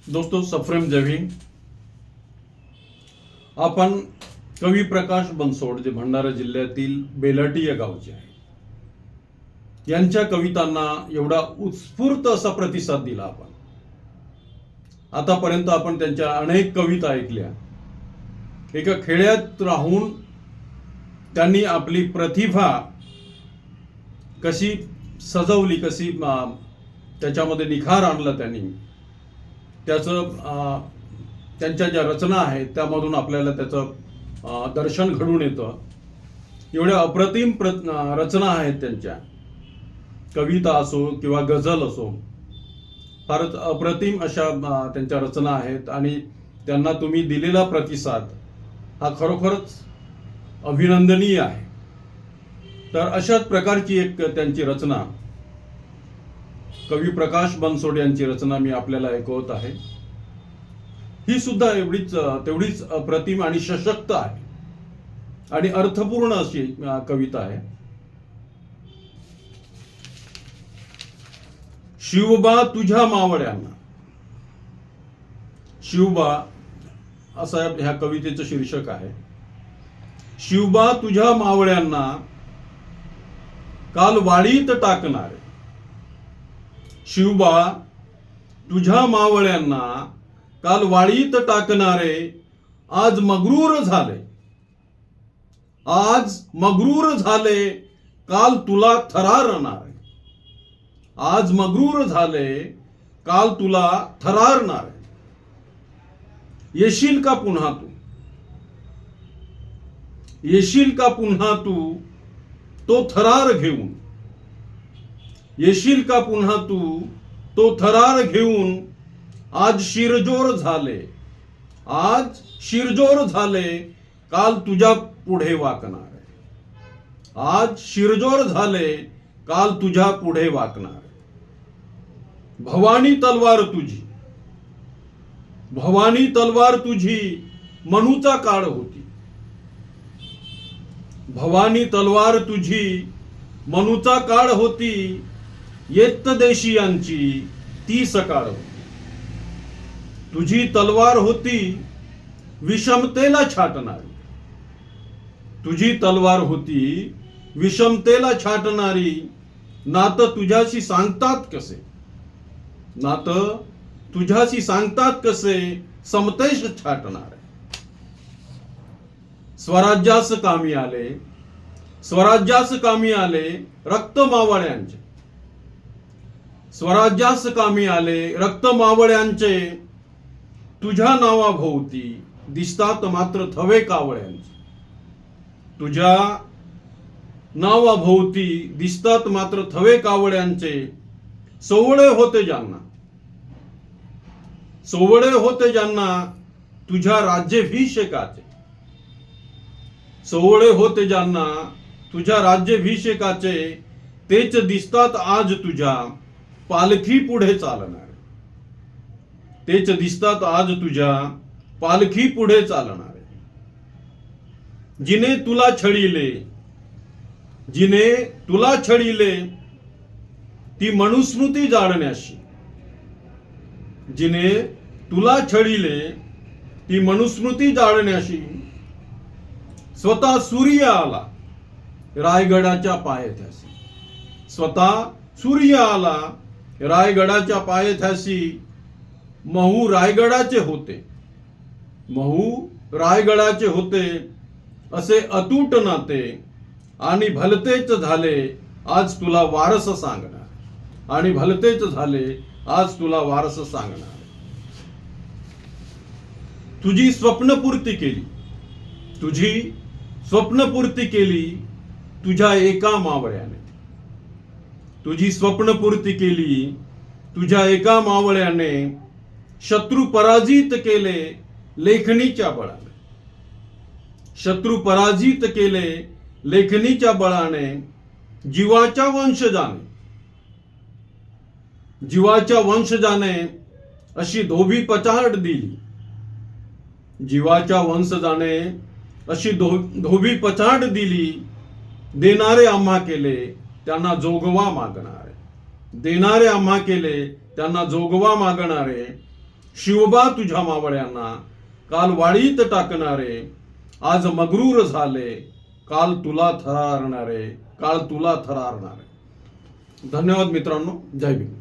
दोस्तों, सफ्रेम जयभीम. आपण कवी प्रकाश बनसोड, जे भंडारा जिल्ह्यातील बेलाटी या गावचे आहे, यांच्या कवितांना एवढा उत्स्फूर्त असा प्रतिसाद दिला. आतापर्यंत आपण त्यांच्या अनेक कविता ऐकल्या. एका खेड्यात राहून त्यांनी आपली प्रतिभा कशी सजवली, कशी त्याच्यामध्ये निखार आणला त्यांनी, त्याचं त्यांच्या ज्या रचना आहेत त्यामधून आपल्याला त्याचं दर्शन घडून येतं. एवढ्या अप्रतिम रचना आहेत त्यांच्या. कविता असो किंवा गझल असो, फारच अप्रतिम अशा त्यांच्या रचना आहेत आणि त्यांना तुम्ही दिलेला प्रतिसाद हा खरोखरच अभिनंदनीय आहे. तर अशाच प्रकारची एक त्यांची रचना, कवी प्रकाश बनसोड यांची रचना मी आपल्याला ऐकवत आहे. ही सुद्धा तेवढीच अप्रतिम आणि सशक्त आहे आणि अर्थपूर्ण अशी कविता आहे. शिवबा तुझ्या मावळ्यांना. शिवबा असं ह्या कवितेचं शीर्षक आहे. शिवबा तुझ्या मावळ्यांना काल वाडीत टाकणारे. शिवबा तुझ्या मावळ्यांना काल वाडीत टाकणारे आज मग्रूर झाले. आज मग्रूर झाले काल तुला थरारणारे. आज मग्रूर झाले काल तुला थरारणारे. येशील का पुन्हा तू. येशील का पुन्हा तू तो थरार घेऊन. येशील का पुन्हा तू तो थरार घेऊन. आज शिरजोर झाले. आज शिरजोर झाले काल तुझ्या पुढे वाकणार. आज शिरजोर झाले काल तुझ्या पुढे वाकणार. भवानी तलवार तुझी. भवानी तलवार तुझी मनूचा काळ होती. भवानी तलवार तुझी मनूचा काळ होती. येत्त देशीयांची ती सकाळ होती. तुझी तलवार होती विषमतेला छाटणारी. तुझी तलवार होती विषमतेला छाटणारी. नातं तुझ्याशी सांगतात कसे. नातं तुझ्याशी सांगतात कसे समतेश छाटणार. स्वराज्यास कामी आले. स्वराज्यास कामी आले रक्त मावळ्यांचे. स्वराज्यास कामी आले रक्त मावळ्यांचे. तुझ्या नावाभोवती दिसतात मात्र थवे कावळ्यांचे. तुझ्या नावाभोवती दिसतात मात्र थवे कावळ्यांचे. सोवळे होते ज्यांना. सोवळे होते ज्यांना तुझ्या राज्याभिषेकाचे. सोवळे होते ज्यांना तुझ्या राज्याभिषेकाचे. तेच दिसतात आज तुझ्या पालखी पुढे चालणार. तेच दिसतात आज तुझ्या पालखी पुढे चालणार. जिने तुला छळीले. जिने तुला छळीले ती मनुस्मृती जाणण्याशी. जिने तुला छळीले ती मनुस्मृती जाणण्याशी. स्वतः सूर्य आला रायगडाच्या पायथ्याशी. स्वतः सूर्य आला रायगडाच्या पायथ्याशी. महू रायगडाचे होते. महू रायगडाचे होते असे अतूट नाते. आणि भलतेच झाले आज तुला वारस सांगणार. आणि भलतेच झाले आज तुला वारस सांगणार. तुझी स्वप्नपूर्ती केली. तुझी स्वप्नपूर्ती केली तुझ्या एका मावळ्याने. तुझी स्वप्नपूर्ती केली तुझ्या एका मावळ्याने. शत्रू पराजित केले लेखणीच्या बळाने. शत्रू पराजित केले लेखणीच्या बळाने. जीवाच्या वंशजाने. जीवाच्या वंशजाने अशी धोबी पछाड दिली. जीवाच्या वंशजाने अशी धोबी पछाड दिली. देणारे आम्हा केले त्यांना जोगवा मागणारे. देणारे आम्हा केले त्यांना जोगवा मागणारे. शिवबा तुझ्या मावळ्यांना, काल वाळीत टाकणारे, आज मगरूर झाले, काल तुला थरारणारे, काळ तुला थरारणारे. धन्यवाद मित्रांनो. जय भीम.